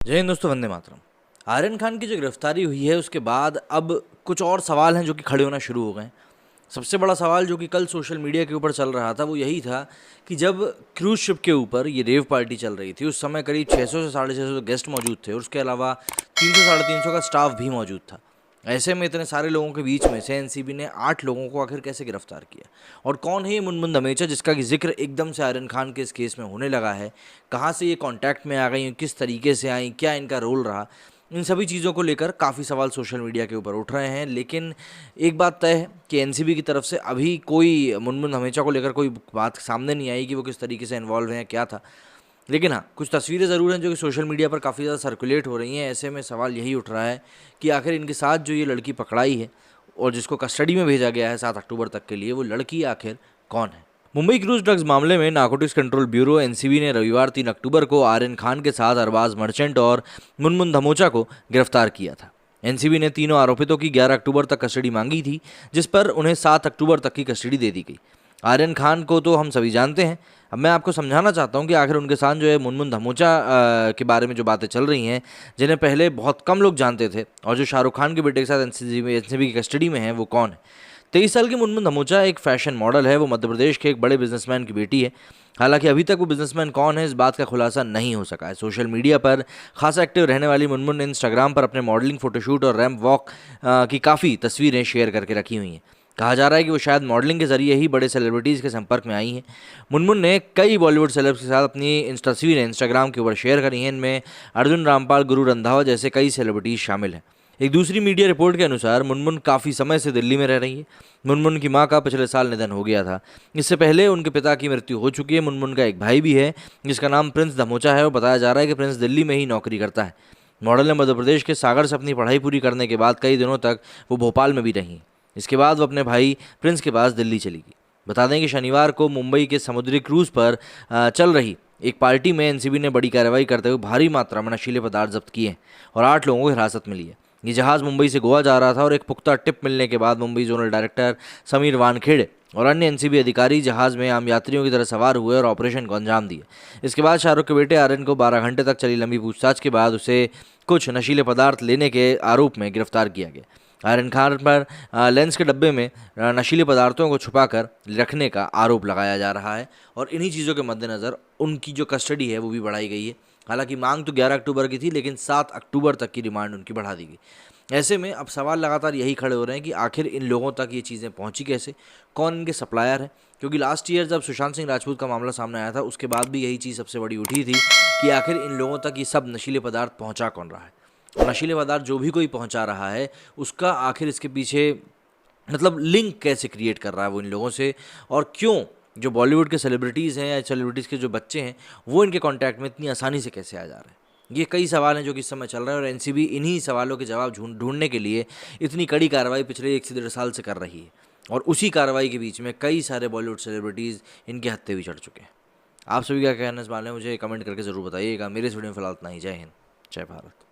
जय हिंद दोस्तों, वंदे मातरम। आर्यन खान की जो गिरफ्तारी हुई है उसके बाद अब कुछ और सवाल हैं जो कि खड़े होना शुरू हो गए हैं। सबसे बड़ा सवाल जो कि कल सोशल मीडिया के ऊपर चल रहा था वो यही था कि जब क्रूज शिप के ऊपर ये रेव पार्टी चल रही थी उस समय करीब 600 से 650 गेस्ट मौजूद थे और उसके अलावा 300 साढ़े 300 का स्टाफ भी मौजूद था। ऐसे में इतने सारे लोगों के बीच में से एनसीबी ने 8 लोगों को आखिर कैसे गिरफ्तार किया, और कौन है ये मुनमुन धमेचा जिसका कि जिक्र एकदम से आर्यन खान के इस केस में होने लगा है, कहाँ से ये कांटेक्ट में आ गई, किस तरीके से आई, क्या इनका रोल रहा। इन सभी चीज़ों को लेकर काफ़ी सवाल सोशल मीडिया के ऊपर उठ रहे हैं। लेकिन एक बात तय है कि एनसीबी की तरफ से अभी कोई मुनमुन धमेचा को लेकर कोई बात सामने नहीं आई कि वो किस तरीके से इन्वॉल्व हैं, क्या था। लेकिन हाँ, कुछ तस्वीरें ज़रूर हैं जो कि सोशल मीडिया पर काफ़ी ज़्यादा सर्कुलेट हो रही हैं। ऐसे में सवाल यही उठ रहा है कि आखिर इनके साथ जो ये लड़की पकड़ाई है और जिसको कस्टडी में भेजा गया है 7 अक्टूबर तक के लिए, वो लड़की आखिर कौन है। मुंबई क्रूज ड्रग्स मामले में नारकोटिक्स कंट्रोल ब्यूरो एनसीबी ने रविवार 3 अक्टूबर को आर्यन खान के साथ अरबाज मर्चेंट और मुनमुन धमोचा को गिरफ्तार किया था। एनसीबी ने तीनों आरोपितों की 11 अक्टूबर तक कस्टडी मांगी थी, जिस पर उन्हें 7 अक्टूबर तक की कस्टडी दे दी गई। आर्यन खान को तो हम सभी जानते हैं। अब मैं आपको समझाना चाहता हूँ कि आखिर उनके साथ जो है मुनमुन धमोचा के बारे में जो बातें चल रही हैं, जिन्हें पहले बहुत कम लोग जानते थे और जो शाहरुख खान के बेटे के साथ एनसीबी की कस्टडी में है, वो कौन है। 23 साल की मुनमुन धमोचा एक फैशन मॉडल है। वो मध्य प्रदेश के एक बड़े बिजनेसमैन की बेटी है। हालांकि अभी तक वो बिजनेसमैन कौन है इस बात का खुलासा नहीं हो सका है। सोशल मीडिया पर खासा एक्टिव रहने वाली मुनमुन ने इंस्टाग्राम पर अपने मॉडलिंग फोटोशूट और रैम्प वॉक की काफ़ी तस्वीरें शेयर करके रखी हुई हैं। कहा जा रहा है कि वो शायद मॉडलिंग के जरिए ही बड़े सेलिब्रिटीज़ के संपर्क में आई हैं। मुनमुन ने कई बॉलीवुड सेलेब्स के साथ अपनी तस्वीरें इंस्टाग्राम के ऊपर शेयर करी हैं। इनमें अर्जुन रामपाल, गुरु रंधावा जैसे कई सेलिब्रिटीज़ शामिल हैं। एक दूसरी मीडिया रिपोर्ट के अनुसार मुनमुन काफ़ी समय से दिल्ली में रह रही है। मुनमुन की मां का पिछले साल निधन हो गया था। इससे पहले उनके पिता की मृत्यु हो चुकी है। मुनमुन का एक भाई भी है जिसका नाम प्रिंस धमोचा है और बताया जा रहा है कि प्रिंस दिल्ली में ही नौकरी करता है। मॉडल ने मध्य प्रदेश के सागर से अपनी पढ़ाई पूरी करने के बाद कई दिनों तक वो भोपाल में भी रही। इसके बाद वो अपने भाई प्रिंस के पास दिल्ली चली गई। बता दें कि शनिवार को मुंबई के समुद्री क्रूज पर चल रही एक पार्टी में एनसीबी ने बड़ी कार्रवाई करते हुए भारी मात्रा में नशीले पदार्थ जब्त किए हैं और 8 लोगों को हिरासत मिली है। ये जहाज़ मुंबई से गोवा जा रहा था और एक पुख्ता टिप मिलने के बाद मुंबई जोनल डायरेक्टर समीर वानखेड़े और अन्य एनसीबी अधिकारी जहाज़ में आम यात्रियों की तरह सवार हुए और ऑपरेशन को अंजाम दिए। इसके बाद शाहरुख के बेटे आर्यन को 12 घंटे तक चली लंबी पूछताछ के बाद उसे कुछ नशीले पदार्थ लेने के आरोप में गिरफ्तार किया गया। आर्यन खान पर लेंस के डब्बे में नशीले पदार्थों को छुपाकर रखने का आरोप लगाया जा रहा है और इन्हीं चीज़ों के मद्देनज़र उनकी जो कस्टडी है वो भी बढ़ाई गई है। हालांकि मांग तो 11 अक्टूबर की थी, लेकिन 7 अक्टूबर तक की रिमांड उनकी बढ़ा दी गई। ऐसे में अब सवाल लगातार यही खड़े हो रहे हैं कि आखिर इन लोगों तक ये चीज़ें पहुंची कैसे, कौन इनके सप्लायर है। क्योंकि लास्ट ईयर जब सुशांत सिंह राजपूत का मामला सामने आया था उसके बाद भी यही चीज़ सबसे बड़ी उठी थी कि आखिर इन लोगों तक ये सब नशीले पदार्थ पहुँचा कौन रहा है, और नशीले पदार्थ जो भी कोई पहुँचा रहा है उसका आखिर इसके पीछे मतलब लिंक कैसे क्रिएट कर रहा है वो इन लोगों से, और क्यों जो बॉलीवुड के सेलिब्रिटीज़ हैं या सेलिब्रिटीज़ के जो बच्चे हैं वो इनके कांटेक्ट में इतनी आसानी से कैसे आ जा रहे हैं। ये कई सवाल हैं जो कि इस समय चल रहे हैं और एनसीबी इन्हीं सवालों के जवाब ढूंढने के लिए इतनी कड़ी कार्रवाई पिछले 1 से 1.5 साल से कर रही है। और उसी कार्रवाई के बीच में कई सारे बॉलीवुड सेलिब्रिटीज़ इनके हत्थे भी चढ़ चुके हैं। आप सभी क्या कहना है इस बारे में मुझे कमेंट करके ज़रूर बताइएगा। मेरे इस वीडियो में फिलहाल इतना ही। जय हिंद, जय भारत।